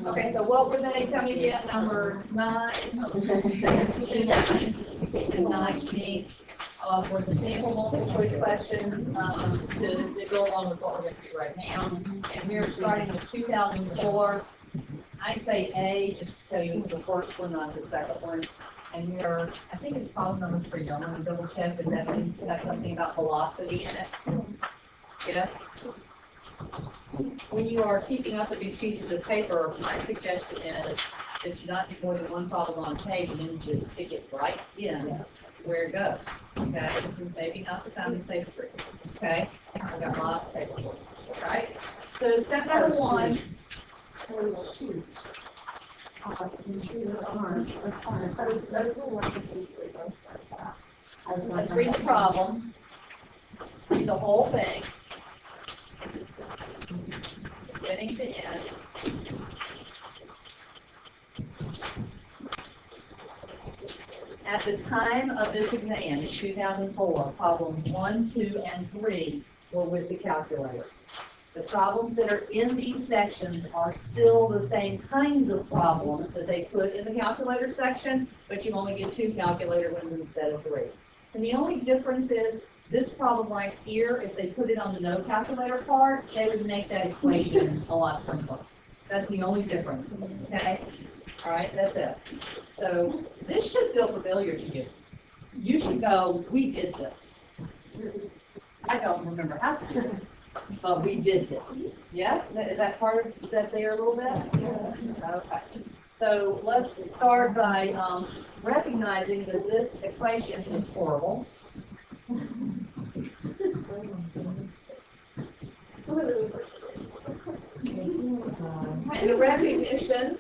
Okay, so what were they? Tell me again, number 9. And 19 were the sample multiple choice questions to go along with what we're going to do right now. And we're starting with 2004. I'd say A, just to tell you the first one, not the second one. And we're, I think it's problem number 3. I'm going to double check that that means to have something about velocity in it. Yes? When you are keeping up with these pieces of paper, my suggestion is that you not do more than one problem on page and then just stick it right in where it goes. Okay? This is maybe not the time to say 3. Okay? I've got lots of paper for you. Okay? So step number 1. Let's read the problem. Read the whole thing. Beginning to end. At the time of this exam in 2004, problems 1, 2, and 3 were with the calculator. The problems that are in these sections are still the same kinds of problems that they put in the calculator section, but you only get 2 calculator ones instead of 3. And the only difference is this problem right here, if they put it on the no calculator part, they would make that equation a lot simpler. That's the only difference. Okay? All right, that's it. So this should feel familiar to you. You should go, we did this. I don't remember how to do it, but we did this. Yes? Is that part of, is that there a little bit? Yes. Okay. So let's start by recognizing that this equation is horrible. And the recognition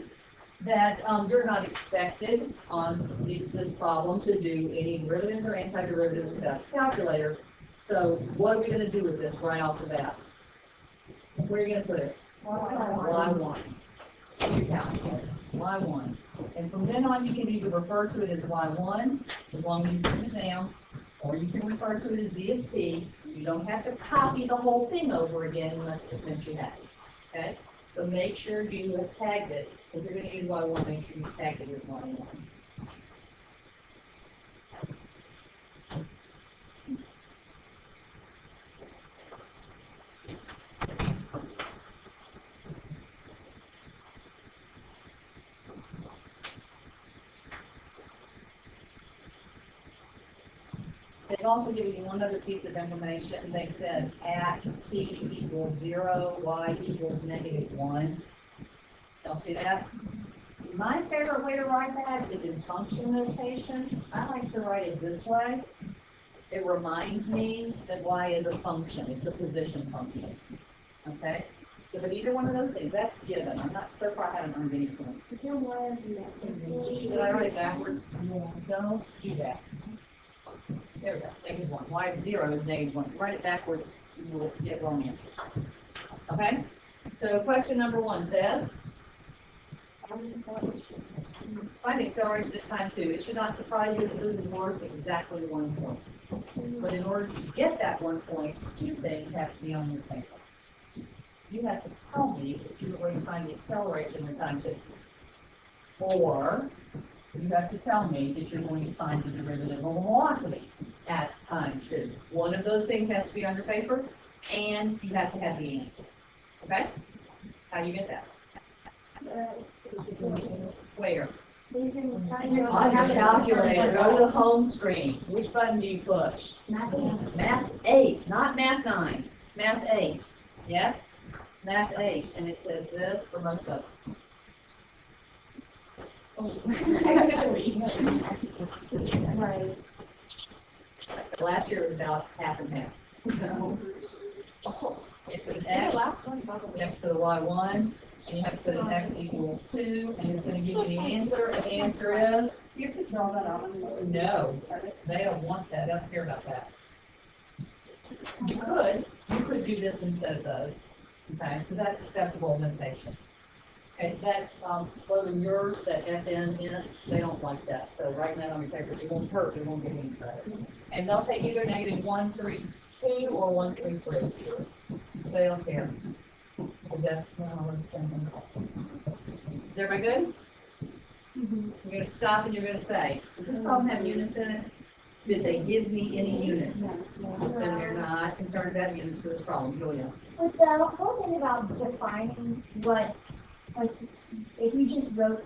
that you're not expected on this problem to do any derivatives or antiderivatives without a calculator. So what are we going to do with this right off the bat? Where are you going to put it? Y1. Your calculator. Y1. And from then on, you can either refer to it as Y1, as long as you put it down, or you can refer to it as Z of T. You don't have to copy the whole thing over again unless it's meant you have. Okay? So make sure you have tagged it. If you're going to use Y1, make sure you tag it as Y1. They've also given you one other piece of information. They said at t equals 0, y equals -1. Y'all see that? My favorite way to write that is in function notation. I like to write it this way. It reminds me that y is a function. It's a position function. Okay? So, but either one of those things, that's given. I'm not so far I haven't earned any points. Did I write it backwards? Don't do that. There we go, -1. Y of 0 is -1. Write it backwards, you will get wrong answers. Okay? So question number 1 says, find the acceleration at time 2. It should not surprise you that this is worth exactly 1 point. But in order to get that 1 point, 2 things have to be on your paper. You have to tell me that you are going to find the acceleration at time 2. Or you have to tell me that you're going to find the derivative of velocity at time 2. One of those things has to be on your paper, and you have to have the answer. Okay? How do you get that? Where? On your calculator. Go to the home screen. Which button do you push? Math 8, not Math 9. Math 8. Yes? Math 8. And it says this for most of us. Right. Last year it was about half and half. It's an X, you have to put a Y1, and you have to put an X equals 2, and it's going to give you the answer, and the answer is? You have to draw that out. No, they don't want that, they don't care about that. You could do this instead of those, okay, because that's acceptable notation. Okay, that, whether yours, that FN in it, they don't like that. So writing that on your paper, it won't hurt, it won't give you any credit. And they'll take either -132 or 133. They don't care. So that's what I was thinking. Is everybody good? You're gonna stop and you're gonna say, does this problem have units in it? Did they give me any units? Then they're not concerned about units for this problem, Julia. But the whole thing about defining what, like, if you just wrote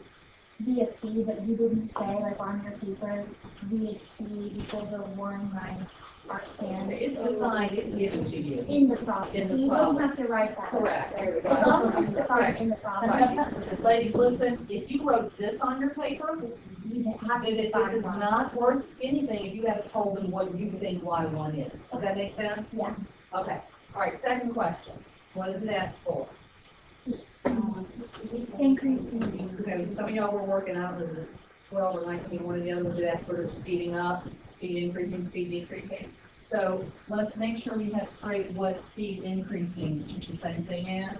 V of t, but you didn't say, like, on your paper, V of t equals a 1 minus arctan. It's defined, it's given to you. In the problem. In the So you problem. don't have to write that. Correct. As long as it's defined in the problem. Right. Ladies, listen, if you wrote this on your paper, You have then to this define is it. not worth anything if you haven't told them what you think Y1 is. Does that make sense? Yes. Okay. All right, second question. What does it ask for? Increase in. Okay, some of y'all were working out the 12 or 19, one of the other ones that asked for speeding up, speed increasing, speed decreasing. So let's make sure we have straight what speed increasing is the same thing as.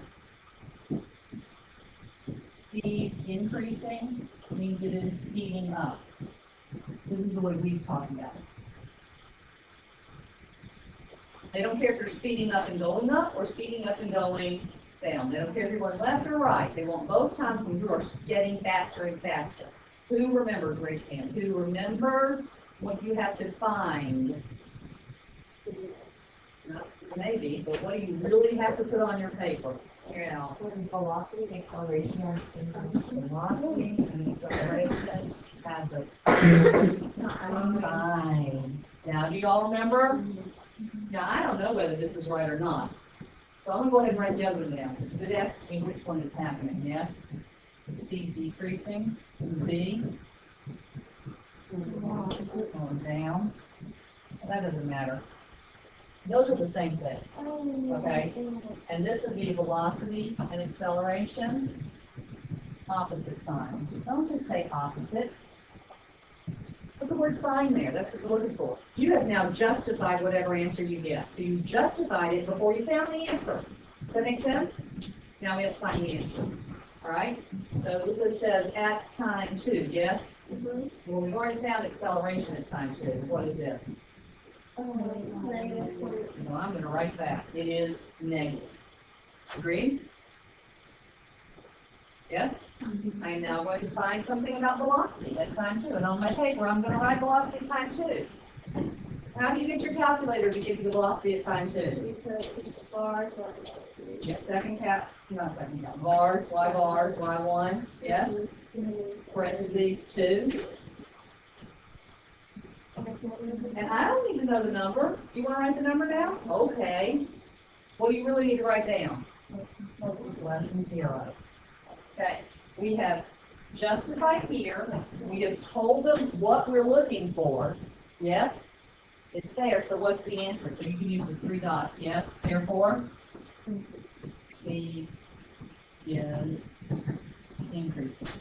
Speed increasing means it is speeding up. This is the way we've talked about it. They don't care if they're speeding up and going up or speeding up and going down. They don't care if you're going left or right. They want both times when you are getting faster and faster. Who remembers, raise hand, who remembers what you have to find? Maybe, but what do you really have to put on your paper? Yeah. Velocity, acceleration, Velocity and acceleration has a sign. Now, do y'all remember? Now, I don't know whether this is right or not. So I'm gonna go ahead and write the other one down, because it asks me which one is happening, yes? Speed decreasing, B. Going down. That doesn't matter. Those are the same thing, okay? And this would be velocity and acceleration, opposite signs. Don't just say opposite. Put the word sign there, that's what we're looking for. You have now justified whatever answer you get. So you justified it before you found the answer. Does that make sense? Now we have to find the answer. All right? So this one says at time 2, yes? Well, we've already found acceleration at time 2. What is it? So I'm going to write that. It is negative. Agreed? Yes? I am now going to find something about velocity at time 2. And on my paper, I'm going to write velocity at time 2. How do you get your calculator to give you the velocity at time 2? Yeah, not second cap, bars, Y1, yes? Parentheses 2. And I don't need to know the number. Do you want to write the number down? Okay. What do you really need to write down? Less than 0. Okay. We have justified here. We have told them what we're looking for. Yes? It's there, so what's the answer? So you can use the 3 dots, yes? Therefore, speed is increasing.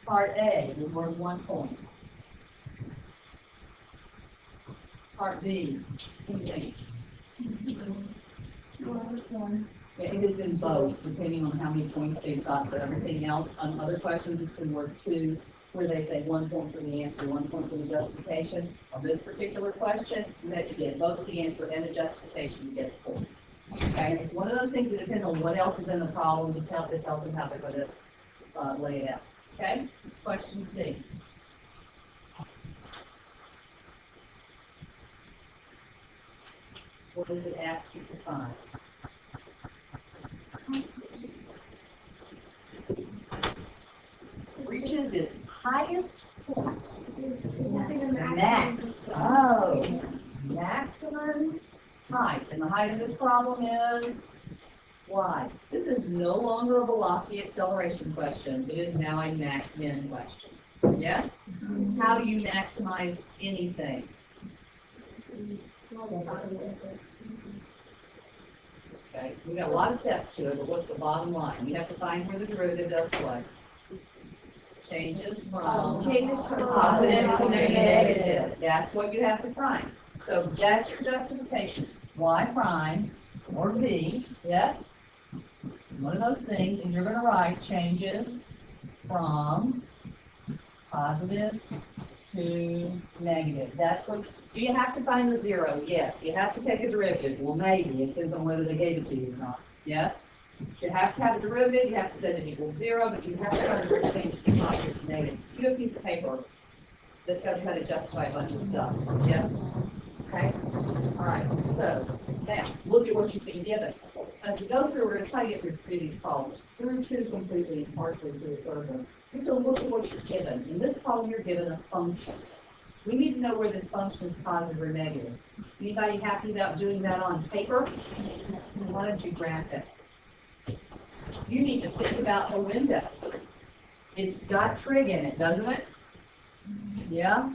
Part A, we're worth 1 point. Part B, what do you think? Yeah, it is in both, depending on how many points they've got for everything else. On other questions, it's in worth 2, where they say 1 point for the answer, 1 point for the justification. On this particular question, you had to get both the answer and the justification to get the point. Okay, it's one of those things that depends on what else is in the problem to tell them how they're going to lay it out. Okay, question C. What does it ask you to find? Reaches its highest point. Max. Oh, maximum height. And the height of this problem is y. This is no longer a velocity acceleration question. It is now a max min question. Yes? How do you maximize anything? Okay, we got a lot of steps to it, but what's the bottom line? You have to find where the derivative does what? Changes from positive to negative. That's what you have to find. So that's your justification. Y prime or B, yes? One of those things, and you're going to write changes from positive to negative. That's what Do you have to find the zero? Yes. You have to take a derivative? Well, maybe. It depends on whether they gave it to you or not. Yes? You have to have a derivative, you have to set it equals zero, but you have to find a way to change it from positive to negative. You have a piece of paper that tells you how to justify a bunch of stuff. Yes? Okay? All right. So, now, look at what you've been given. As we go through, we're going to try to get through these problems. Through two completely and partially through the third one. You have to look at what you're given. In this problem, you're given a function. We need to know where this function is positive or negative. Anybody happy about doing that on paper? Why don't you graph it? You need to think about the window. It's got trig in it, doesn't it? Yeah?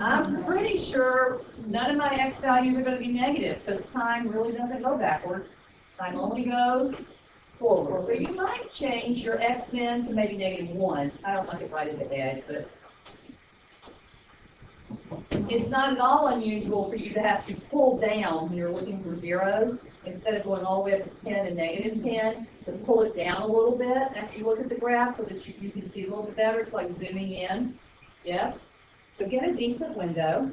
I'm pretty sure none of my x values are going to be negative because time really doesn't go backwards. Time only goes forward. So you might change your x then to maybe -1. I don't like it right in the edge, but it's not at all unusual for you to have to pull down when you're looking for zeros, instead of going all the way up to 10 and -10, to pull it down a little bit after you look at the graph so that you can see a little bit better. It's like zooming in. Yes? So get a decent window.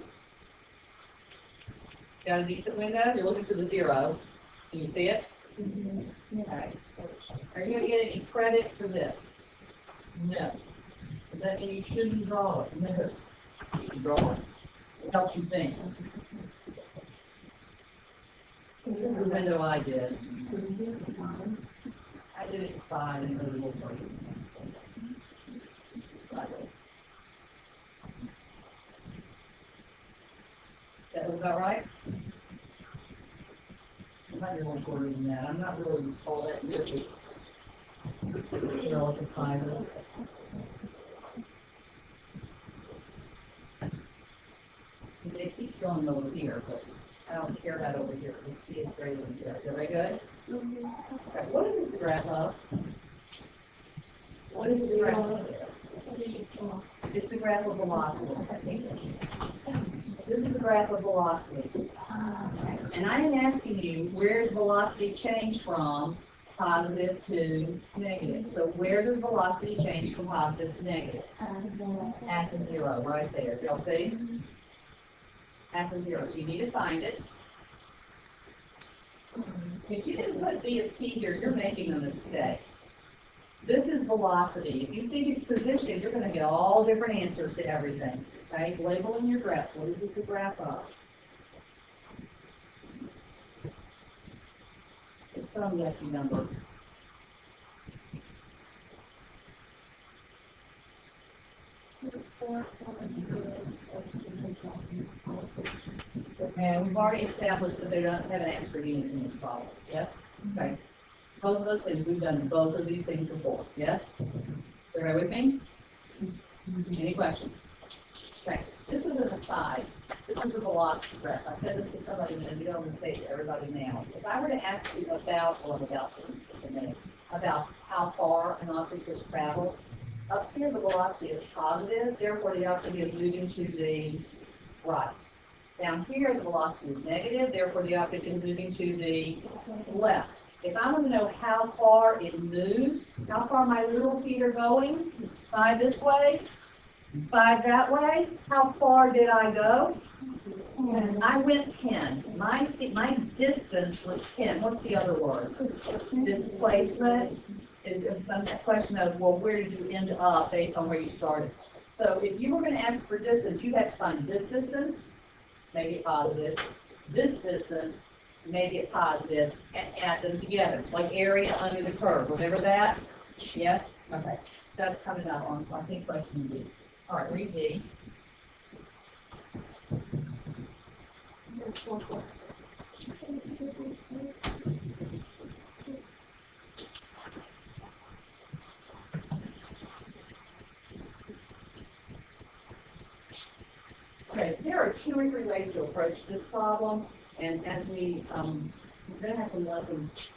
Got a decent window? You're looking for the zero. Can you see it? Okay. Are you going to get any credit for this? No. Does that mean you shouldn't draw it? No. You can draw it. It helps you think. This is the window I did. I did it to 5 and it was a little further. That was about right? It might be a little shorter than that. I'm not really all that good with relative sizes. It keeps going over here, but I don't care about over here. You see it's greater than 0. Is that very good? Okay. What is this graph of? What is this graph of? It's the graph of velocity. This is the graph of velocity. And I am asking you, where does velocity change from positive to negative? So where does velocity change from positive to negative? At the 0, right there. Y'all see? At the 0. So you need to find it. If you didn't put v of t here, you're making a mistake. This is velocity. If you think it's position, you're going to get all different answers to everything. Okay? Label in your graphs. What is this a graph of? It's some yucky number. And we've already established that they don't have an extra unit in this problem. Yes? Okay. Both of those things, we've done both of these things before. Yes? Everybody with me? Any questions? Okay. This is an aside. This is a velocity graph. I said this to somebody and you don't want to say it to everybody now. If I were to ask you about how far an object has traveled, up here the velocity is positive, therefore the object is moving to the right. Down here the velocity is negative, therefore the object is moving to the left. If I want to know how far it moves, how far my little feet are going, 5 this way, 5 that way, how far did I go? I went 10. My distance was 10. What's the other word? Displacement. It's a question of, well, where did you end up based on where you started? So if you were going to ask for distance, you had to find this distance, make it positive, this distance, make it positive, and add them together, like area under the curve. Remember that? Yes? Okay. That's coming up on, I think, question D. All right, read D. Okay, there are 2 or 3 ways to approach this problem, and as we're going to have some lessons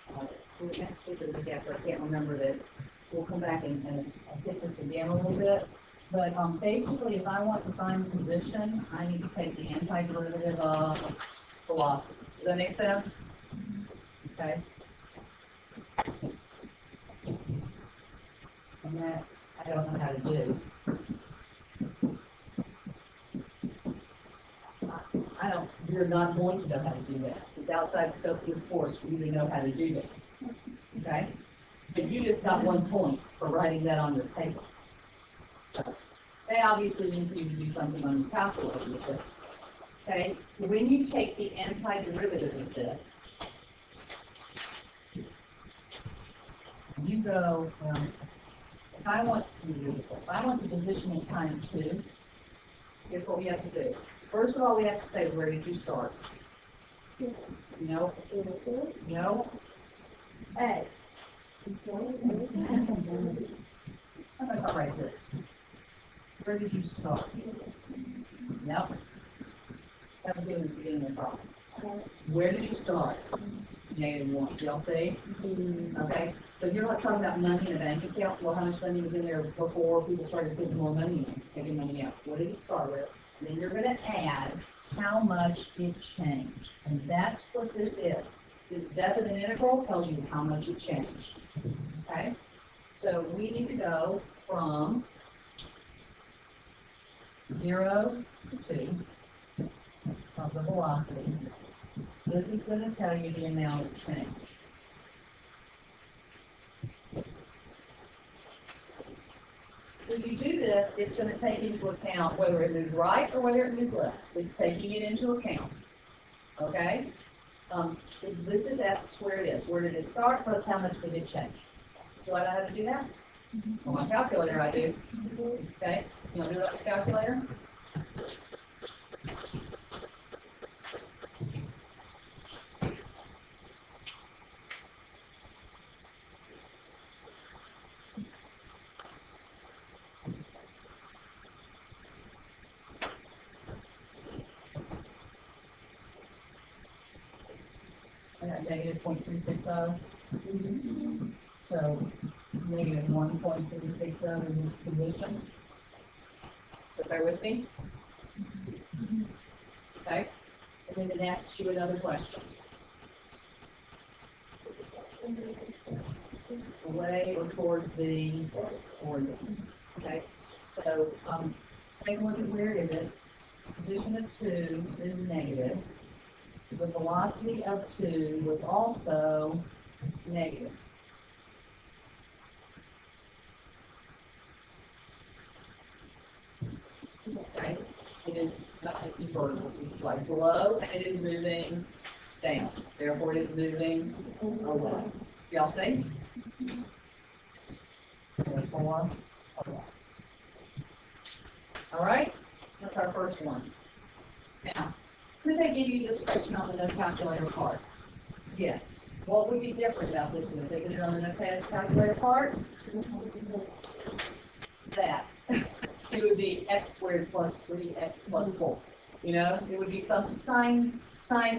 next week or the week after, I can't remember this. We'll come back and hit this again a little bit. But basically, if I want to find the position, I need to take the antiderivative of velocity. Does that make sense? Okay. And that I don't know how to do. you're not going to know how to do this. It's outside the scope of this course for you to know how to do this. Okay? But you just got 1 point for writing that on your paper. They obviously mean for you to do something on your calculator with this. Okay? When you take the antiderivative of this, you go, if I want the position in time 2, here's what we have to do. First of all, we have to say, where did you start? No. No. A. How about I write this? Where did you start? Yep. That was given at the beginning of the problem. Where did you start? -1. Y'all see? Okay. So you're not talking about money in a bank account. Well, how much money was in there before people started putting more money in, taking money out? What did it start with? And then you're going to add how much it changed. And that's what this is. This definite integral tells you how much it changed. Okay? So we need to go from 0 to 2 of the velocity. This is going to tell you the amount of change. When you do this, it's going to take into account whether it moves right or whether it moves left. It's taking it into account. Okay? This just asks where it is. Where did it start plus how much did it change? Do I know how to do that? On my calculator I do. Okay? You want to do it on your calculator? I got -0.260. So -1.360 is its position. So bear with me. Okay. And then it asks you another question. Away or towards the origin. Okay. So take a look at where is it. Position of 2 is negative. The velocity of 2 was also negative. Okay, it is not vertical, it's like below, and it is moving down. Therefore, it is moving away. Y'all see? Therefore, away. All right, that's our first one. Now, could they give you this question on the no calculator part? Yes. What would be different about this one if they did it on the no calculator part? That. It would be x squared plus 3x plus 4. You know, it would be some sine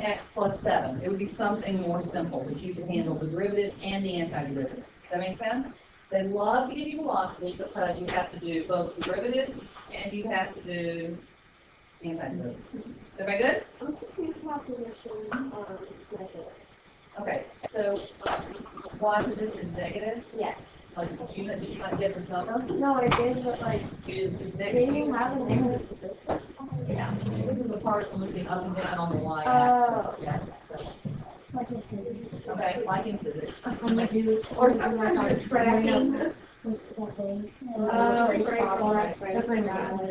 x plus 7. It would be something more simple that you can handle the derivative and the antiderivative. Does that make sense? They love to give you velocity because you have to do both derivatives and you have to do antiderivatives. Everybody good? Okay, so why position is negative? Yes. Like, you just might get this number? No, I did, but like, It is they negative. didn't have a negative position. Yeah, this is the part moving up and down on the y Oh. axis. Yeah. So, Like in physics. okay, like in physics. When you do, Or sometimes you're tracking.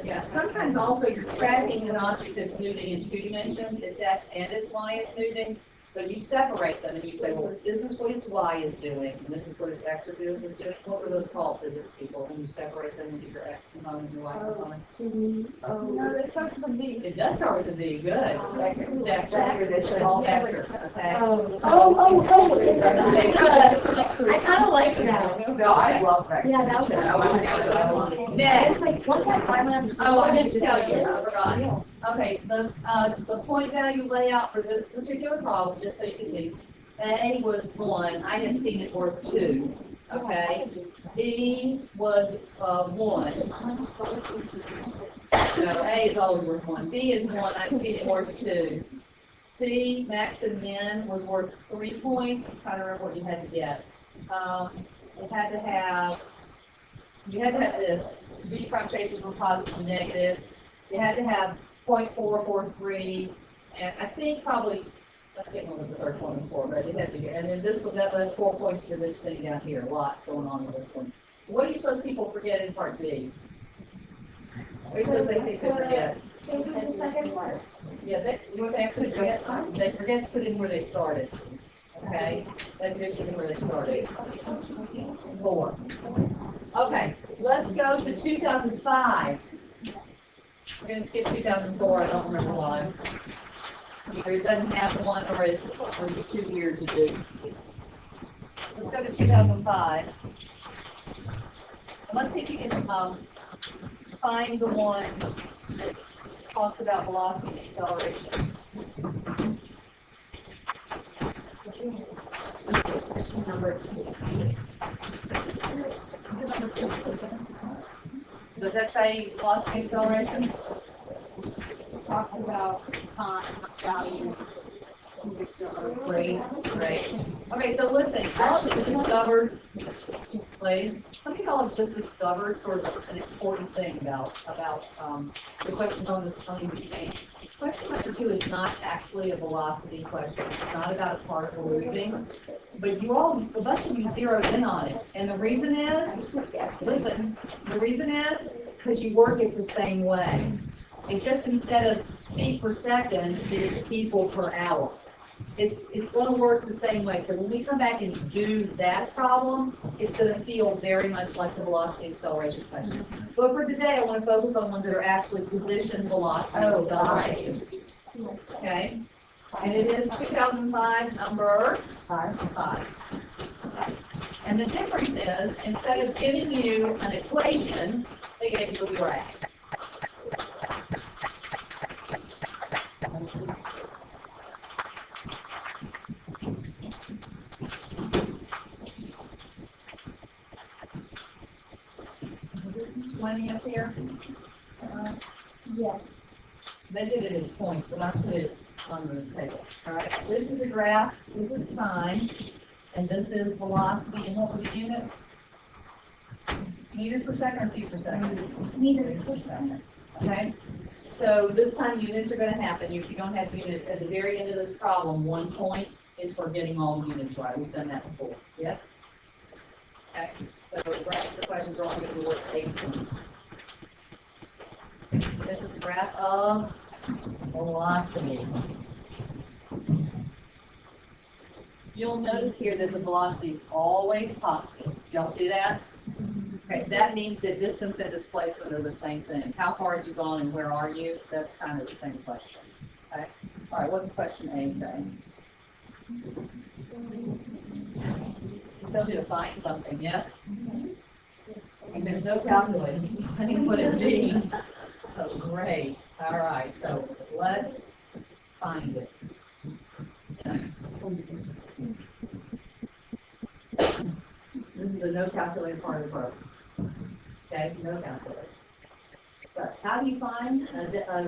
Yeah, sometimes also you're tracking an object that's moving in 2 dimensions, its x and its y is moving, so you separate them and you say, well, this is what its y is doing, and this is what its x is doing. What were those called, physics people, when you separate them into your x component and your y component? No, it starts with a V. It does start with a V, good. Vectors, all vectors, okay? Okay, good. I kind of like that. No, I love that. Yeah, that was. Next. It's like, once I finally understood. Oh, I didn't tell you, I forgot. Okay, the point value layout for this particular problem, just so you can see, A was 1, I had seen it worth 2, okay? B was 1. No, A is always worth 1. B is 1, I've seen it worth 2. C, max and min, was worth 3 points. I'm trying to remember what you had to get. You had to have this. B permutations were positive and negative. You had to have 0.443 And I think probably, I can't remember what the third one was for, but it had to be, and then this was, that left 4 points for this thing down here, lots going on with this one. What do you suppose people forget in part D? What do you suppose they think they forget? Change the second part. Yeah, they, you know what they actually forget? They forget to put in where they started. Okay? They forget to put in where they started. 4. Okay, let's go to 2005. We're gonna skip 2004, I don't remember why. Either it doesn't have one or it's 2 years ago. Let's go to 2005. And let's see if you can, find the one that talks about velocity and acceleration. Number Does that say velocity and acceleration? talks about time, value. Great, great. Okay, so listen, y'all have discovered, ladies, some people have just discovered sort of an important thing about the questions on this on the exam. Question number 2 is not actually a velocity question. It's not about a particle moving, but you all, a bunch of you zeroed in on it. And the reason is, listen, the reason is because you work it the same way. It just, instead of feet per second, it's people per hour. It's going to work the same way. So when we come back and do that problem, it's going to feel very much like the velocity and acceleration question. But for today, I want to focus on ones that are actually position velocity and acceleration. Okay? And it is 2005, number 5. And the difference is, instead of giving you an equation, they gave you a graph. Plenty up here? Yes. They did it as points, but I put it on the table. All right, this is a graph, this is time, and this is velocity, and what were the units? Meters per second or feet per second? Meters per second. Okay, so this time units are going to happen. If you don't have units at the very end of this problem, 1 point is for getting all the units right. We've done that before. Yes? Okay, so the rest of the questions are only going to be worth 8 points. This is the graph of velocity. You'll notice here that the velocity is always positive. Y'all see that? Okay, that means that distance and displacement are the same thing. How far have you gone and where are you? That's kind of the same question. Okay? All right, what's question A say? It tells you to find something, yes? And there's no calculator, so you can what it means. Oh, great. All right, so let's find it. This is the no calculator part of the program. Okay, no calculator. So how do you find a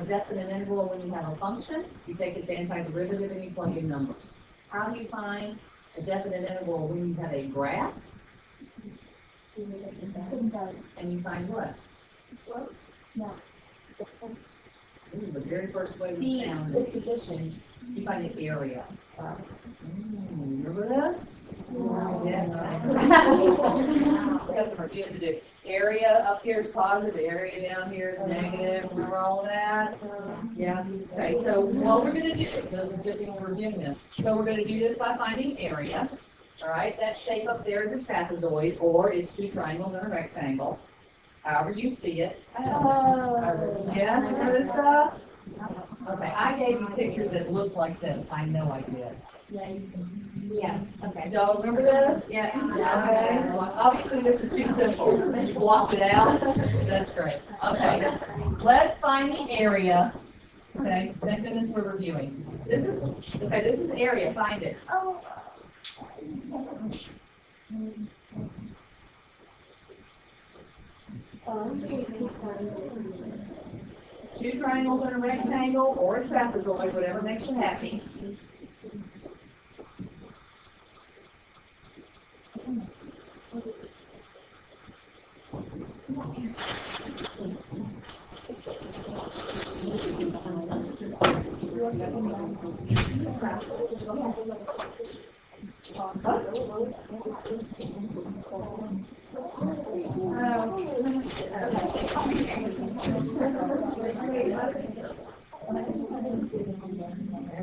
definite interval when you have a function? You take its antiderivative and you plug in numbers. How do you find a definite interval when you have a graph? And you find what? No. This is the very first way we found it. Position. You find the area. Remember this? Yeah. Got some review to do. Area up here is positive, area down here is negative. Remember all of that? Yeah. Okay, so what we're going to do, because it's good thing we're reviewing this. So we're going to do this by finding area. All right, that shape up there is a trapezoid, or it's 2 triangles and a rectangle. However you see it. Yeah, remember this stuff? Okay, I gave you pictures that look like this. I know I did. Yes, okay. Y'all remember this? Yeah. Okay. Obviously, this is too simple. Just block it out. That's great. Okay. Let's find the area. Okay, thank goodness we're reviewing. This is area. Find it. Oh. 2 triangles and a rectangle, or a trapezoid, whatever makes you happy. If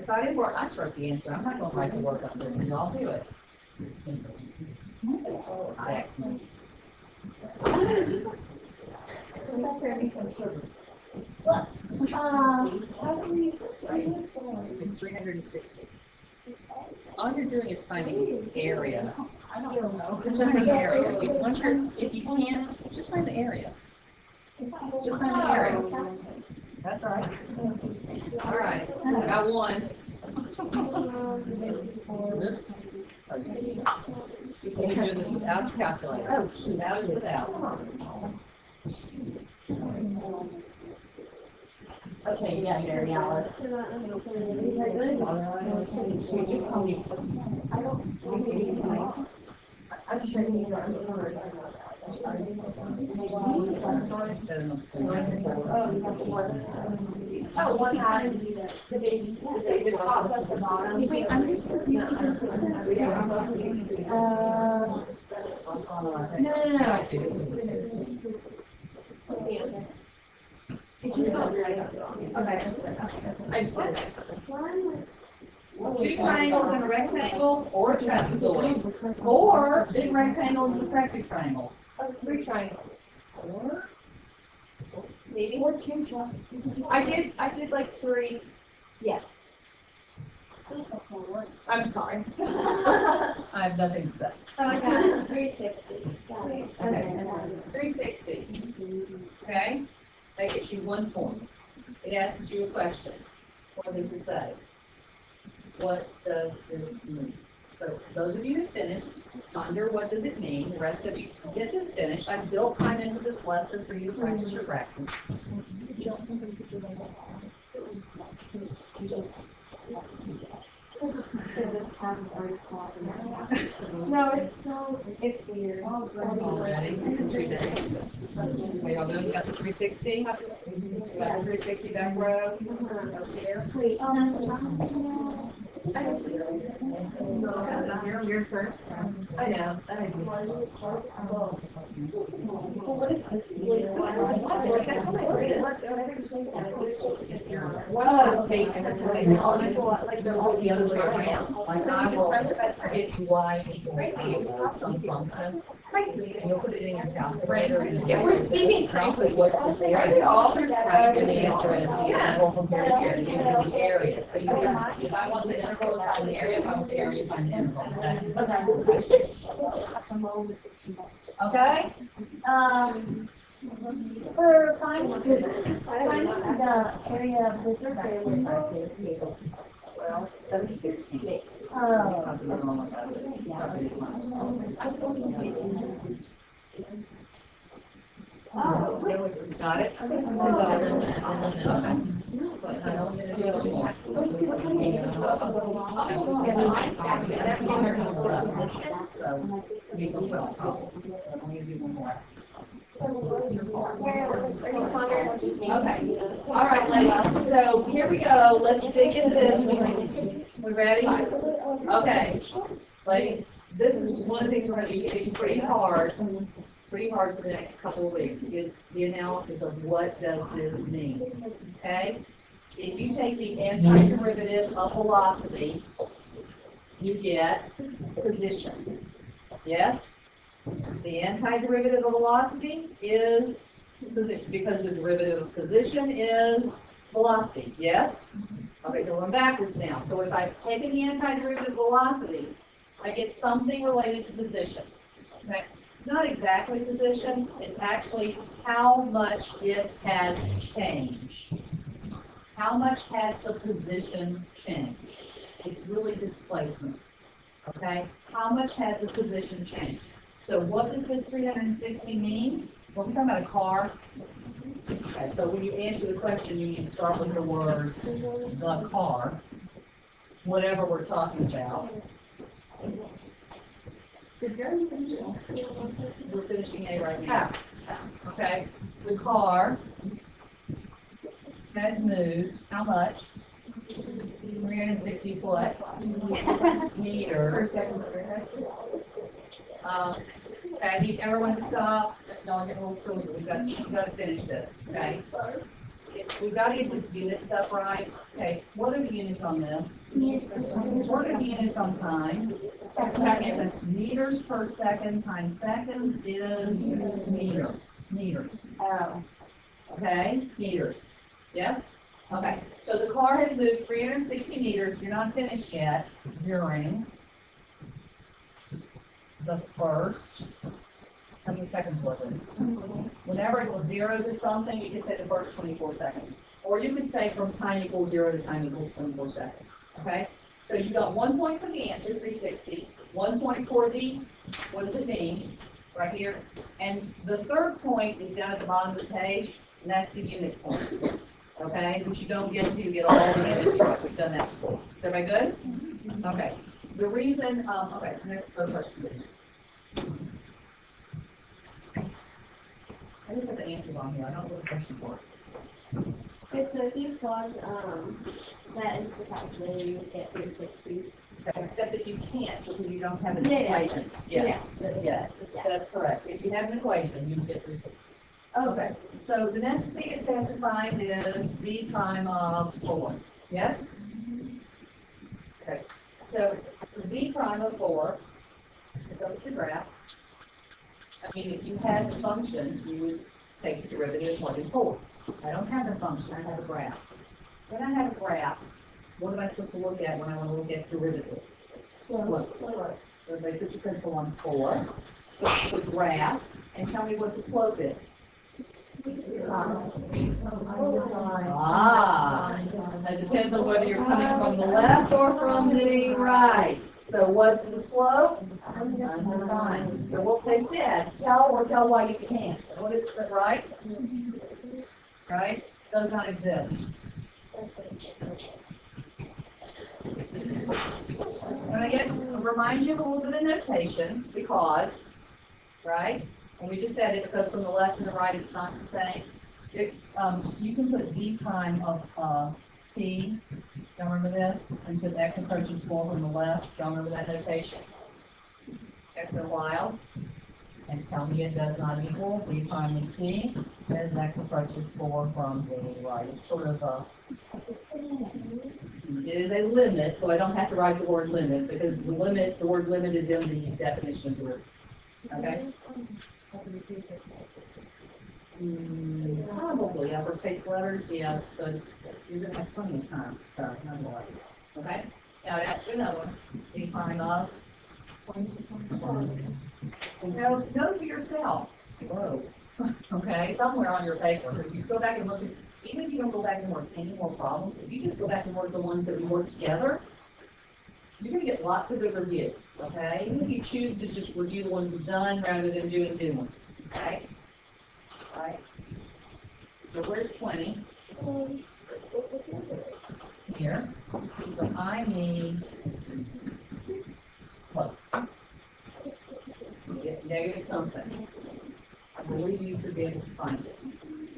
I didn't work, I wrote the answer, I'm not gonna write the work up there, y'all do it. How do we? It's 360. All you're doing is finding the area. I don't know. Just find the area. If you can't, just find the area. Just find the area. That's right. All right, got one. Oops. You can do this without the calculator. Oh, shoot, that is without. Okay, yeah, Mary Alice. Just tell me. I'm sure you Oh, one time, the base, the top plus the bottom. Wait, I'm just confused. No. Did you spell it right? Okay. I just said Two triangles and a rectangle, or a trapezoid, or big rectangle and subtractive triangle. three triangles. Or Maybe. Or two triangles. I did like three. Yes. I'm sorry. I have nothing to say. Oh, I got it. 360. Okay. 360. Okay? That gets you 1 point. It asks you a question. What does it say? What does this mean? So those of you who finished, ponder what does it mean. The rest of you get this finished. I've built time into this lesson for you to practice your practice. No, it's weird. Already, in 2 days. Okay, y'all done? You got the 360? You got the 360 back row? Wait, You're first. I know. What is this? Oh, okay. Like the other way around. Like I will give you y equals some function. And you'll put it in your calculator. If we're speaking Frankly, what the author's trying to answer is the interval from here to here, to give you the area. So you can, if I want the interval, find the area, if I want the area, find the interval. Okay? For finding the area of this rectangle. Well, 716. Got it? Okay. All right, ladies. So here we go. Let's dig into this. We ready? Okay. Ladies, this is one of the things we're going to be hitting pretty hard for the next couple of weeks, is the analysis of what does this mean, okay? If you take the antiderivative of velocity, you get position, yes? The antiderivative of velocity is position, because the derivative of position is velocity, yes? Okay, so we're backwards now. So if I've taken the antiderivative of velocity, I get something related to position, okay? It's not exactly position, it's actually how much it has changed. How much has the position changed? It's really displacement, okay? How much has the position changed? So what does this 360 mean? Well, we're talking about a car. Okay, so when you answer the question, you need to start with the words, the car, whatever we're talking about. We're finishing A right now. Okay, the car has moved how much? 360 foot meters. Per second square. Okay, I need everyone to stop. No, I'm getting a little silly, but we've got to finish this, okay? We've got to get this unit stuff right. Okay, what are the units on this? What are the units on time? Seconds. Meters per second times seconds is meters. Meters. Oh. Okay, meters. Yes? Okay, so the car has moved 360 meters. You're not finished yet during the first, how many seconds was it? Whenever it was 0 to something, you could say the first 24 seconds. Or you could say from time equals 0 to time equals 24 seconds. Okay? So you got 1 point for the answer, 360. 1 point for the, what does it mean? Right here. And the third point is down at the bottom of the page, and that's the unit point. Okay? Which you don't get until you get all the units right. We've done that before. Is everybody good? Okay. The reason, okay, next question, please. I just have the answers on here. I don't know what the question for. Okay, so if you plug that into the calculator, you would get 360. Okay, except that you can't because you don't have an Yeah. equation. Yes, yes, Yeah. that's correct. If you have an equation, you can get 360. Okay, so the next thing it says to find is v prime of 4. Yes? Okay, so v prime of 4, is up to graph. I mean, if you had the function, you would take the derivative of 1 and 4. I don't have a function, I have a graph. When I have a graph, what am I supposed to look at when I want to look at derivatives? Slope. So they put your pencil on 4, look at the graph, and tell me what the slope is. It depends on whether you're coming from the left or from the right. So what's the slope? Undefined. So what they said, tell why you can't. What is it, right? Right? Does not exist. And again, remind you of a little bit of notation because, right? And we just said it because from the left and the right it's not the same. You can put v prime of t. Y'all remember this? And put x approaches 4 from the left. Y'all remember that notation? After a while. And tell me it does not equal v prime of t. And x approaches 4 from the right. It's sort of a, it is a limit, so I don't have to write the word limit because the word limit is in the definition of the word. Okay? Probably uppercase letters, yes, but you're going to have plenty of time. Sorry, nonetheless. Okay? Now I'd ask you another one. V prime of. Now, note to yourself, slow. Okay? Somewhere on your paper. Because you go back and look at, even if you don't go back and work any more problems, if you just go back and work the ones that we work together, you're going to get lots of good review. Okay? Even if you choose to just review the ones you've done rather than doing new ones. Okay? Right. So where's 20? Here. So I need slope. Get negative something. I believe you should be able to find it.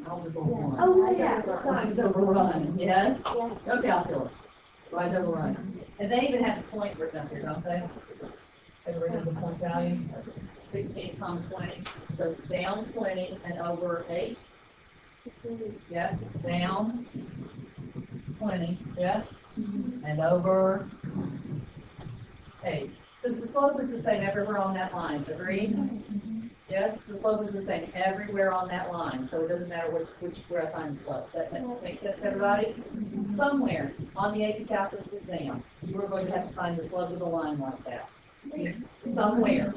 Algebra 1. Oh, yeah. Lines overrun. Yes? Yeah. No calculus. Lines overrun. And they even have the point written up here, don't they? They written up the point value. 16, 20. So down 20 and over 8. Yes, down 20, yes, and over 8. Because the slope is the same everywhere on that line, agreed? Yes, the slope is the same everywhere on that line, so it doesn't matter where I find the slope. That makes sense, everybody? Somewhere on the AP Calculus exam, you are going to have to find the slope of the line like that. Somewhere.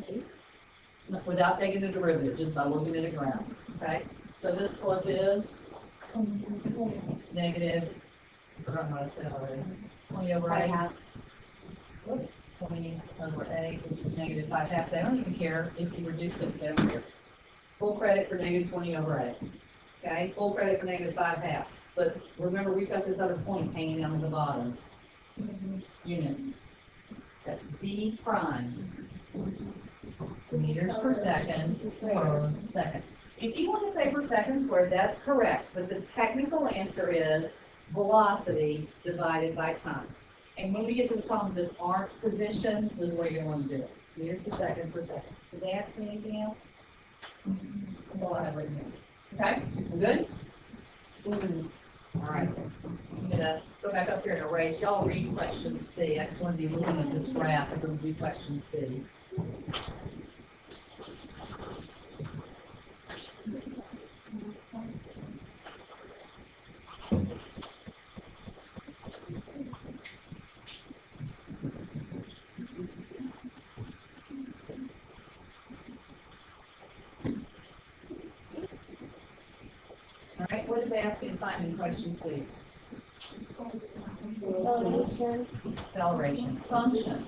Without taking the derivative, just by looking at a graph. Okay? So this slope is negative, I forgot what I said already, 20 over 8. Whoops, 20 over 8, which is negative 5/2. They don't even care if you reduce it, they don't care. Full credit for negative 20 over 8. Okay? Full credit for negative 5/2. But remember, we've got this other point hanging down at the bottom. Units. That's v prime. Meters per second per second. If you want to say per second squared, that's correct, but the technical answer is velocity divided by time. And when we get to the problems that aren't positions, this is where you want to do it. Here's the second for second. Did they ask me anything else? That's all I have written here. Okay, we good? All right. I'm gonna go back up here and erase. Y'all read question C. I just want to be looking at this graph and then do question C. All right, what did they ask me to find in question C? Acceleration function.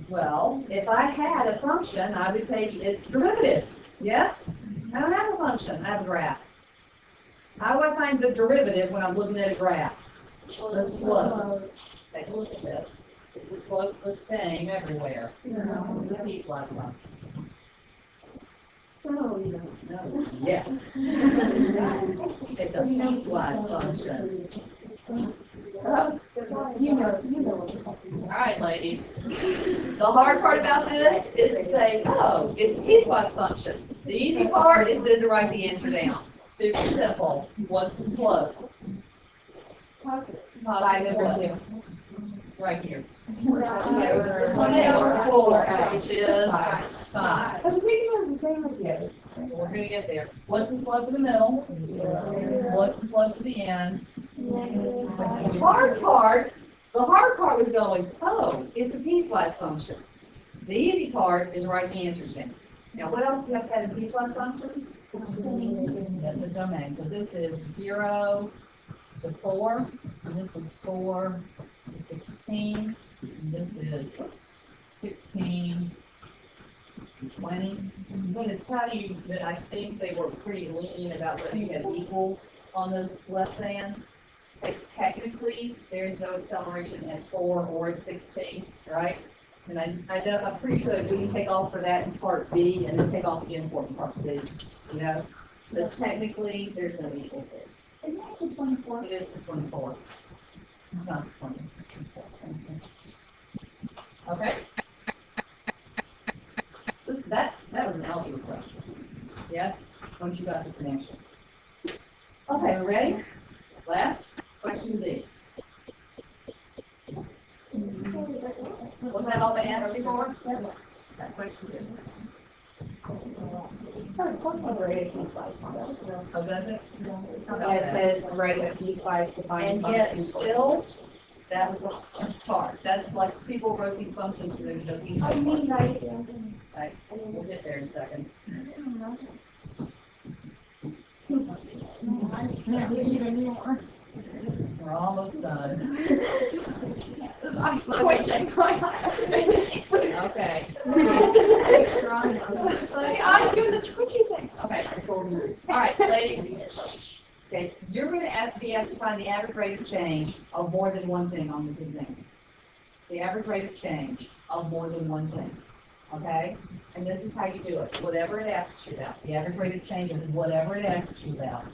Well, if I had a function, I would take its derivative. Yes? I don't have a function, I have a graph. How do I find the derivative when I'm looking at a graph? The slope. Take a look at this. Is the slope the same everywhere? No. It's a piecewise function. No. Yes. It's a piecewise function. All right, ladies. The hard part about this is to say, oh, it's a piecewise function. The easy part is then to write the answer down. Super simple. What's the slope? Positive 2. Right here. 1/4, which is 5. I was thinking it was the same as you. We're gonna get there. What's the slope of the middle? What's the slope of the end? The hard part was going, oh, it's a piecewise function. The easy part is writing the answers down. Now, what else do you have to have in piecewise functions? That's the domain. So this is 0 to 4, and this is 4 to 16, and this is 16 to 20. I'm going to tell you that I think they were pretty lenient about whether you had equals on those less thans. But technically, there is no acceleration at 4 or at 16, right? And I'm pretty sure that we can take off for that in part B and then take off the important part C. You know? But technically, there's no equals there. Isn't it actually 24? It is 24. Not 20. Okay? That was an algebra question. Yes? Once you got the connection. Okay, we ready? Last, question Z. Was that all they asked you for? That question Z. Oh, does it? How about It that? says write a piecewise defined And yet function. still, that was the hard part. That's like people wrote these functions for their piece. I mean, right there. Right, we'll get there in a second. I can't read it anymore. We're almost done. I'm twitching. Okay, I'm doing the twitchy thing. okay. All right, ladies. Okay, you're going to be asked to find the average rate of change of more than one thing on this exam. The average rate of change of more than one thing. Okay? And this is how you do it. Whatever it asks you about. The average rate of change is whatever it asks you about.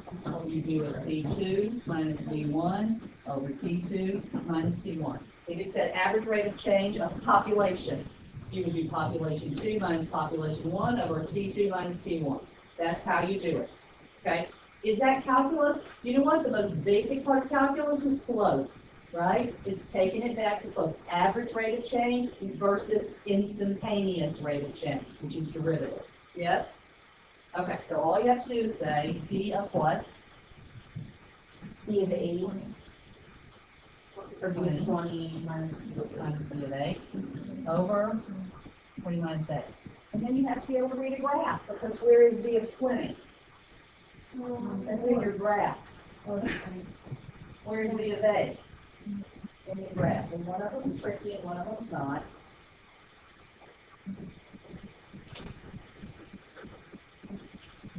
You do it T2 minus T1 over T2 minus T1. If it said average rate of change of population, you would do population 2 minus population 1 over T2 minus T1. That's how you do it. Okay? Is that calculus? You know what? The most basic part of calculus is slope. Right? It's taking it back to slope. Average rate of change versus instantaneous rate of change, which is derivative. Yes? Okay, so all you have to do is say d of what? D of 8 Or D of 20 minus d of 8 over 20 minus 8. And then you have to be able to read a graph, because where is d of 20? That's in your graph. Where is d of 8? In the graph. And one of them is tricky and one of them is not.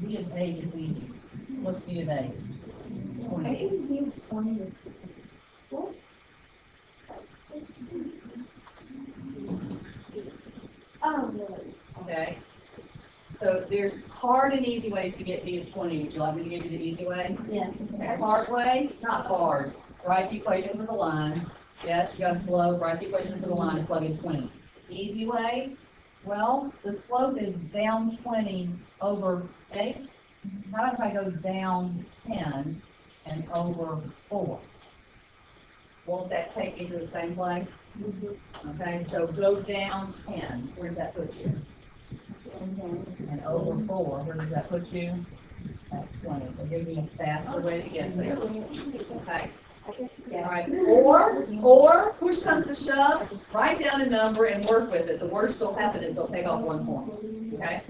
D of 8 is easy. What's d of 8? 20. I think D of 20 is what? Oh, really? Okay? So there's hard and easy ways to get d of 20. Would you like me to give you the easy way? Yes. The hard way, not hard. write the equation for the line. Yes, you got a slope, write the equation for the line and plug in 20. Easy way, well, the slope is down 20 over 8. How about if I go down 10 and over 4? Won't that take you to the same place? Okay, so go down 10, where does that put you? And over 4, where does that put you? At 20, so give me a faster way to get there. Okay, all right, or, push comes to shove, write down a number and work with it. The worst that'll happen is they'll take off 1 point, okay?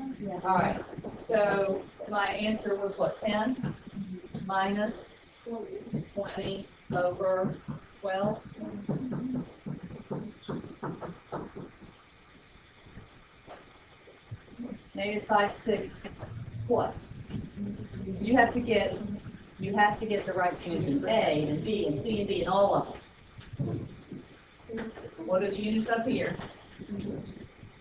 All right, so my answer was what, 10 minus 20 over 12? Negative 5, 6, what? You have to get the right units in A and B and C and D and all of them. What are the units up here?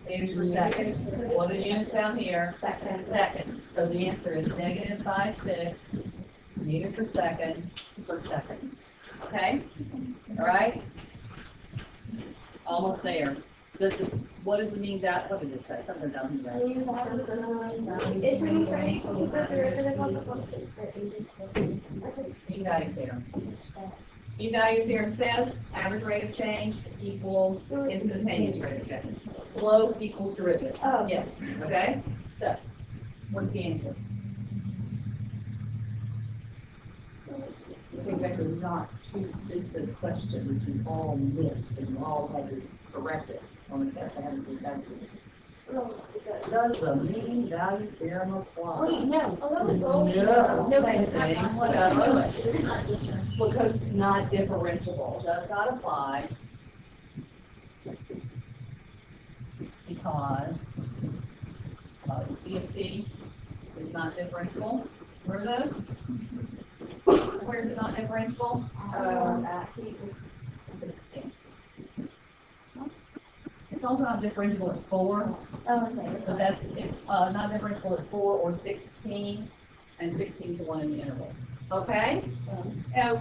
Meters per second. What are the units down here? Second. So the answer is negative 5, 6 meters per second. Okay? All right? Almost there. What does it mean that, what did it say? Something down here. It means I need to keep the derivative of the function. P-value theorem. P-value theorem says average rate of change equals instantaneous rate of change. Slope equals derivative. Oh. Yes, okay? So, what's the answer? I think that was not too distant question that you all missed and you all had to correct it on the test. I haven't been done. Does the mean value theorem apply? Wait, no. No, whatever. Because it's not differentiable, does not apply. Because CFT is not differentiable. Remember those? Where is it not differentiable? At 16. It's also not differentiable at 4. Oh, okay. So it's not differentiable at 4 or 16, and 16 to 1 in the interval. Okay? Now,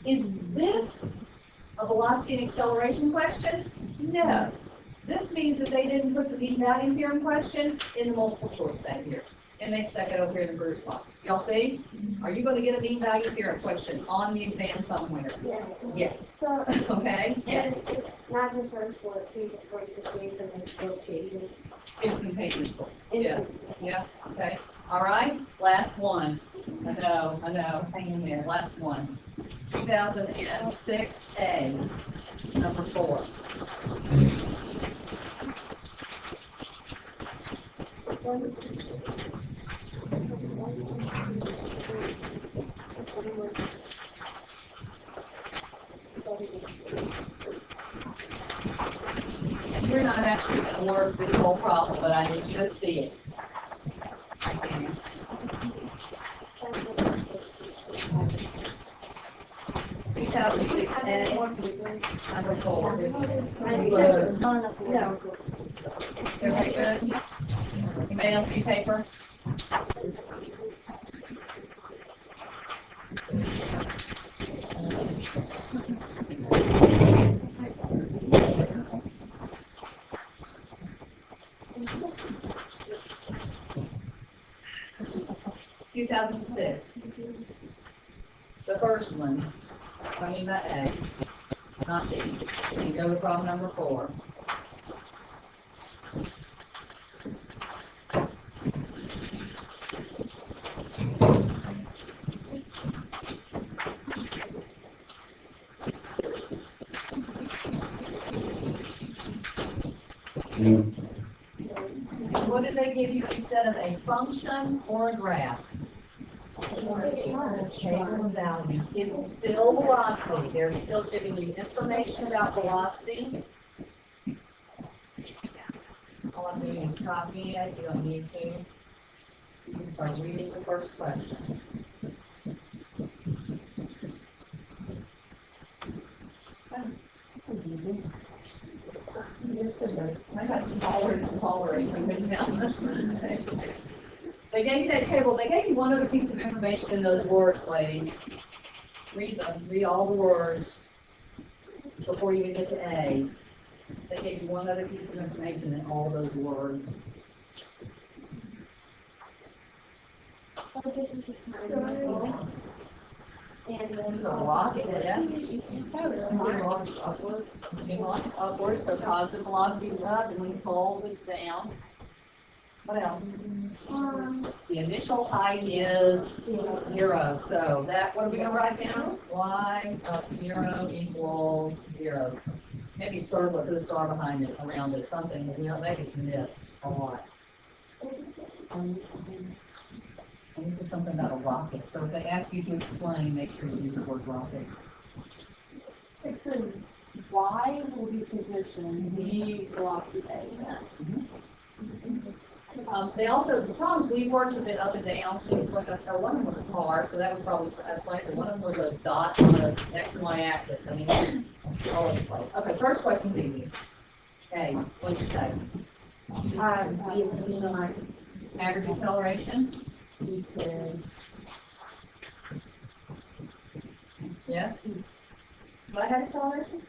is this a velocity and acceleration question? No. This means that they didn't put the mean value theorem question in the multiple choice thing here. And they stuck it over here in the Bruce box. Y'all see? Are you going to get a mean value theorem question on the exam somewhere? Yes. Yes. So, Okay? Yes. it's not differential, it changes according to change and the slope changes. Instantaneously. Yeah. Yeah. Okay. All right. Last one. I know. Hang in there. Last one. 2006A, number 4. We're not actually going to work this whole problem, but I need you to see it. 2006A, number 4. No. Everybody good? Anybody else need paper? The first one, I mean not A, not B. You go to problem number 4. What did they give you instead of a function or a graph? Table of values. It's still velocity. They're still giving you information about velocity. All I'm doing is copying it. You don't need to. You can start reading the first question. This is easy. Yes, it is. I got smaller and smaller as we went down. They gave you that table. They gave you one other piece of information in those words, ladies. read them, read all the words before you even get to A. They gave you one other piece of information in all those words. So this is the time. And then. It's a rocket, yes. Smart launch upward. You launch upward, so positive velocity is up, and when you fold it down. What else? The initial height is 0, so that, what are we gonna write down? Y of 0 equals 0. Maybe circle it, put a star behind it, around it, something, that we don't make it miss a lot. And this is something about a rocket, so if they ask you to explain, make sure you use the word rocket. It's a Y will be position, V velocity A. They also, the problems we worked with it up and down, things like, one of them was a car, so that was probably, that's why I said one of them was a dot on the X and Y axis, I mean, all over the place. Okay, first question's easy. Okay, what'd you say? B and C line. Average acceleration? B squared. Yes? Do I have acceleration?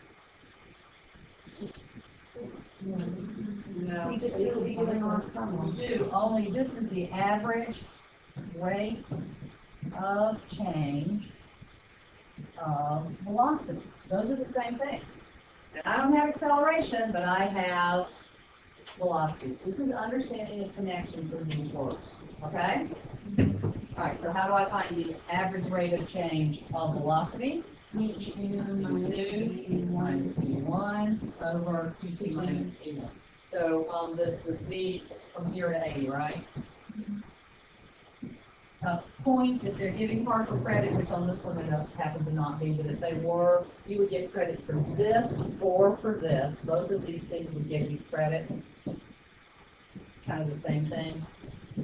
No. We just do what we do in last summer. You do, only this is the average rate of change of velocity. Those are the same thing. And I don't have acceleration, but I have velocity. This is understanding the connection for these words, okay? All right, so how do I find the average rate of change of velocity? V2 minus Two minus V1 over 2t minus T1. So, the speed from 0 to 80, right? Points, if they're giving partial credit, which on this one they don't happen to not be, but if they were, you would get credit for this or for this. Both of these things would give you credit. Kind of the same thing.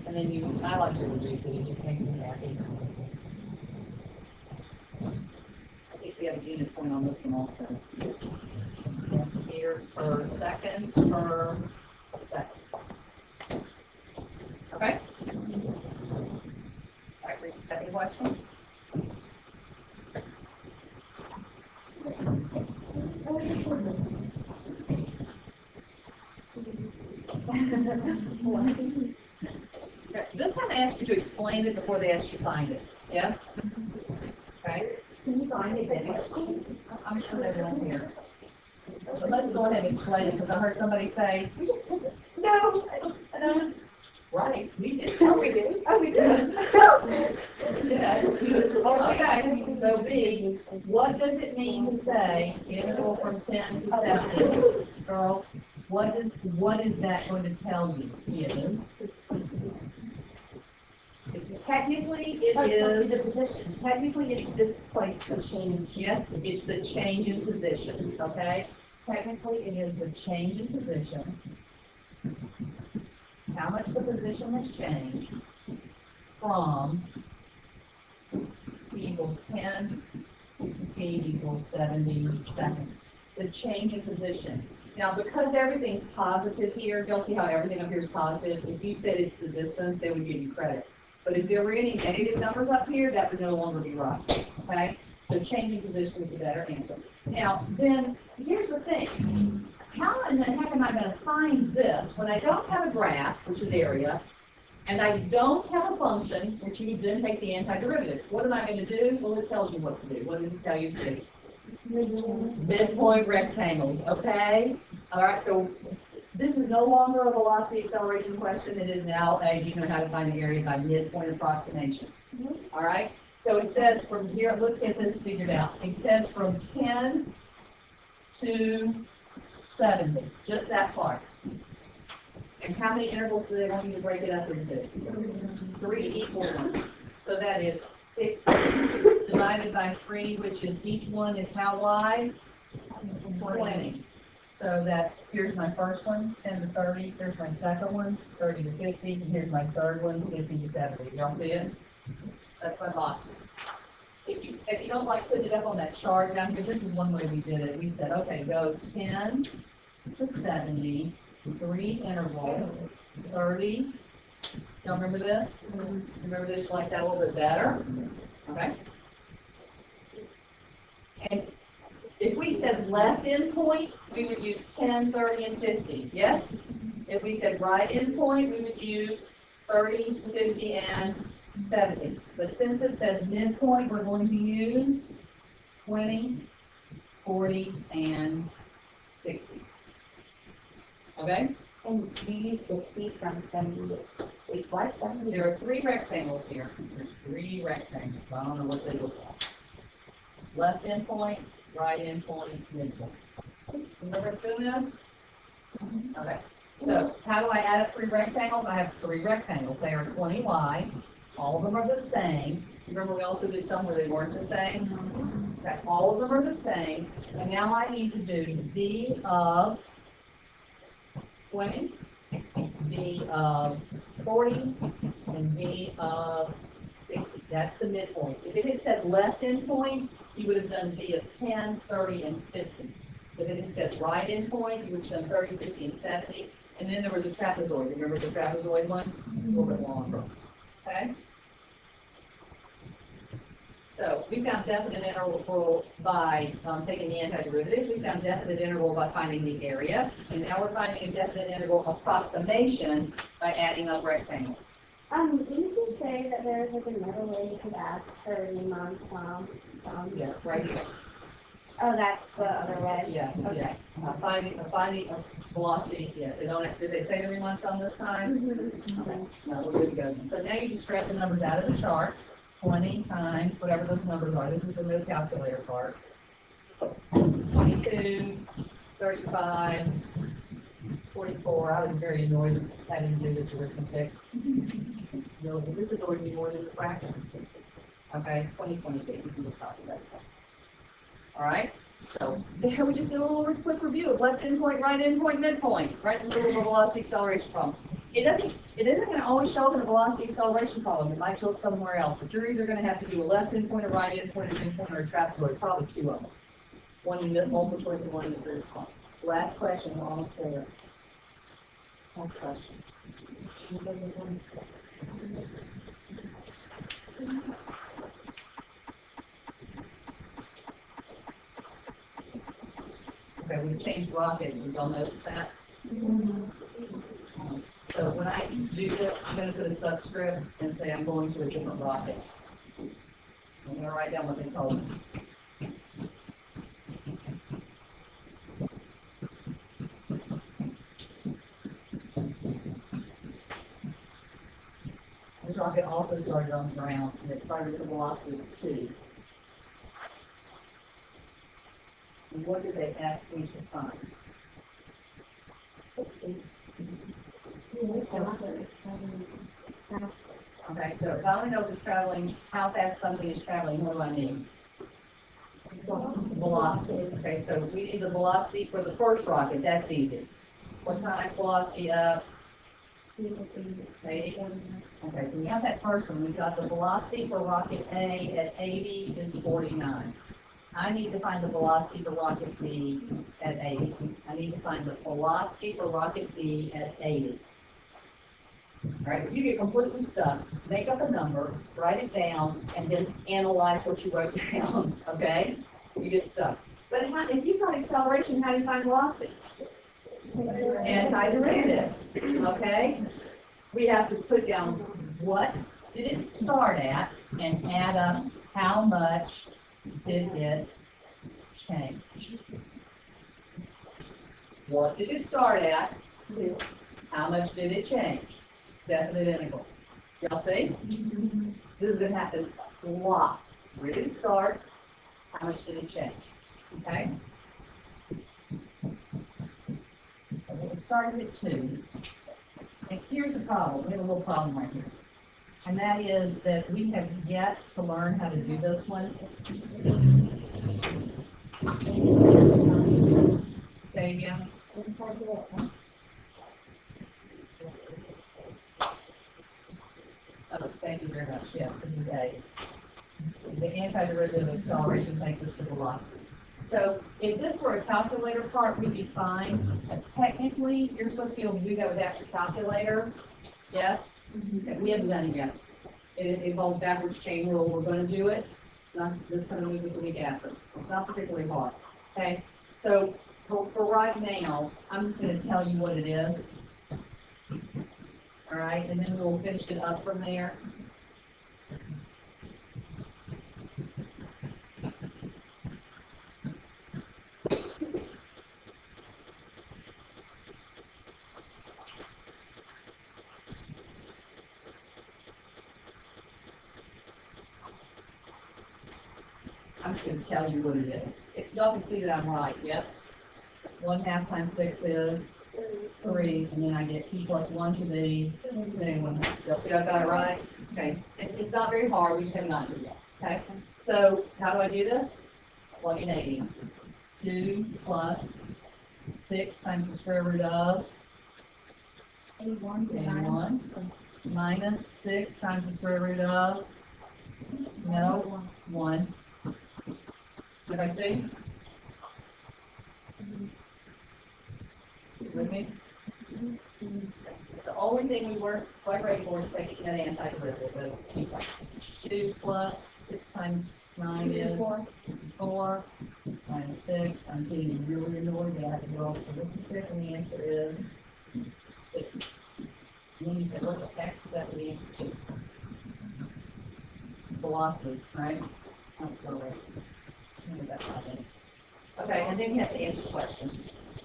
And then I like to reduce it, it just makes me happy. I think we have a unit point on this one also. Yes, meters per second per second. Okay? All right, read the second question. This time they asked you to explain it before they asked you to find it. Yes? Okay? Can you find it? I'm sure they will here. But let's go ahead and explain it, because I heard somebody say, No. right, we did. Oh, we did. Oh, we did. Yeah. Okay, so B, what does it mean to say interval from 10 to 70? Girl, what is that going to tell you? Technically, it is the position. Technically, it's displacement change. Yes, it's the change in position, okay? Technically, it is the change in position. How much the position has changed from T equals 10 to T equals 70 seconds. The change in position. Now, because everything's positive here, you'll see how everything up here is positive. If you said it's the distance, they would give you credit. But if there were any negative numbers up here, that would no longer be right, okay? So changing position is a better answer. Now, then, here's the thing. How in the heck am I going to find this when I don't have a graph, which is area, and I don't have a function, which you would then take the antiderivative? What am I going to do? Well, it tells you what to do. What does it tell you to do? Midpoint rectangles, okay? All right, so this is no longer a velocity acceleration question. It is now a, you know how to find the area by midpoint approximation. All right, so it says from 0, let's get this figured out. It says from 10 to 70, just that part. And how many intervals do they want you to break it up into? 3 equal ones. So that is 60 divided by 3, which is, each one is how wide? 20. So that's, here's my first one, 10 to 30, here's my second one, 30 to 50, and here's my third one, 50 to 70. Y'all see it? That's my box. If you don't like putting it up on that chart down here, this is one way we did it. We said, okay, go 10 to 70, 3 intervals, 30. Y'all remember this? Remember this? You like that a little bit better? Okay. And if we said left endpoint, we would use 10, 30, and 50, yes? If we said right endpoint, we would use 30, 50, and 70. But since it says midpoint, we're going to use 20, 40, and 60. Okay? And you use 60 from 70. Wait, what? 70? There are 3 rectangles here. There's 3 rectangles. I don't know what they look like. Left endpoint, right endpoint, midpoint. Remember doing this? Okay. So how do I add up 3 rectangles? I have 3 rectangles. They are 20 wide. All of them are the same. Remember we also did some where they weren't the same? Okay. All of them are the same. And now I need to do B of 20, B of 40, and B of 60. That's the midpoint. If it had said left endpoint, you would have done B of 10, 30, and 50. But if it said right endpoint, you would have done 30, 50, and 70. And then there was a trapezoid. Remember the trapezoid one? A little bit longer. Okay? So we found definite interval by taking the antiderivative. We found definite interval by finding the area. And now we're finding a definite interval approximation by adding up rectangles. Didn't you say that there's like another way you could ask for Riemann sum? Yeah, right here. Oh, that's the other way? Yeah, Okay. yeah. Finding velocity, yes. Did they say the Riemann sum this time? Okay. No, we're good to go. So now you just grab the numbers out of the chart. 20 times whatever those numbers are. This is the no calculator part. 22, 35, 44. I was very annoyed with having to do this arithmetic. No, but this annoyed me more than the fractions. Okay, 20, 22. You can just copy that. All right. So there we just did a little quick review of left endpoint, right endpoint, midpoint, right in the middle of a velocity acceleration problem. It isn't going to always show up in a velocity acceleration problem. It might show up somewhere else, but you're either going to have to do a left endpoint, a right endpoint, a midpoint, or a trapezoid. Probably 2 of them. One in the multiple choice and one in the true response. Last question. We're almost there. Last question. Okay, we've changed rocket. Did y'all notice that? So when I do this, I'm going to put a subscript and say I'm going to a different rocket. I'm going to write down what they told me. This rocket also started on the ground, and it started at a velocity of 2. And what did they ask me to find? Okay, so if I want to know if it's traveling, how fast something is traveling, what do I need? Velocity. Okay, so we need the velocity for the first rocket. That's easy. What kind of velocity up? 80. Okay, so we have that first one. We've got the velocity for rocket A at 80 is 49. I need to find the velocity for rocket B at 80. I need to find the velocity for rocket B at 80. All right, if you get completely stuck, make up a number, write it down, and then analyze what you wrote down, okay? You get stuck. But if you've got acceleration, how do you find velocity? Antiderivative, okay? We have to put down what did it start at and add up how much did it change. What did it start at? How much did it change? Definite integral. Y'all see? This is going to happen lots. Where did it start? How much did it change? Okay? It started at 2. And here's the problem. We have a little problem right here. And that is that we have yet to learn how to do this one. Say again. Oh, thank you very much. Yes, this is A. The antiderivative acceleration takes us to velocity. So if this were a calculator part, we'd be fine. Technically, you're supposed to be able to do that without your calculator. Yes? Okay, we haven't done it yet. It involves backwards chain rule. We're going to do it. not this coming week, but the week after. It's not particularly hard, okay? So, for right now, I'm just gonna tell you what it is. All right, and then we'll finish it up from there. I'm just gonna tell you what it is. If y'all can see that I'm right, yes? 1/2 times 6 is 3, and then I get t plus 1 to be, then 1/2. Y'all see I got it right? Okay, it's not very hard, we just haven't gotten to it yet, okay? So, how do I do this? Plug in 80. 2 plus 6 times the square root of 81 minus 6 times the square root of, no, 1. Did I see? With me? The only thing we weren't quite ready for is taking that antiderivative. 2 plus 6 times 9 is 4 minus 6. I'm getting really annoyed that I have to go off the arithmetic, and the answer is 50. And then you said, what the heck is that the answer to? Velocity, right? Oh, go away. Okay, and then you have to answer the question.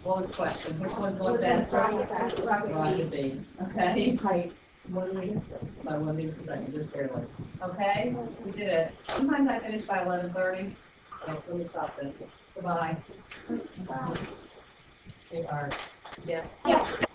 What was the question? Which one's going faster? Rocket speed. Okay. Height, 1 meter. By 1 meter per second, just barely. Okay, we did it. Sometimes I finish by 11:30. Okay, let me stop this. Goodbye. Bye. We are, yes.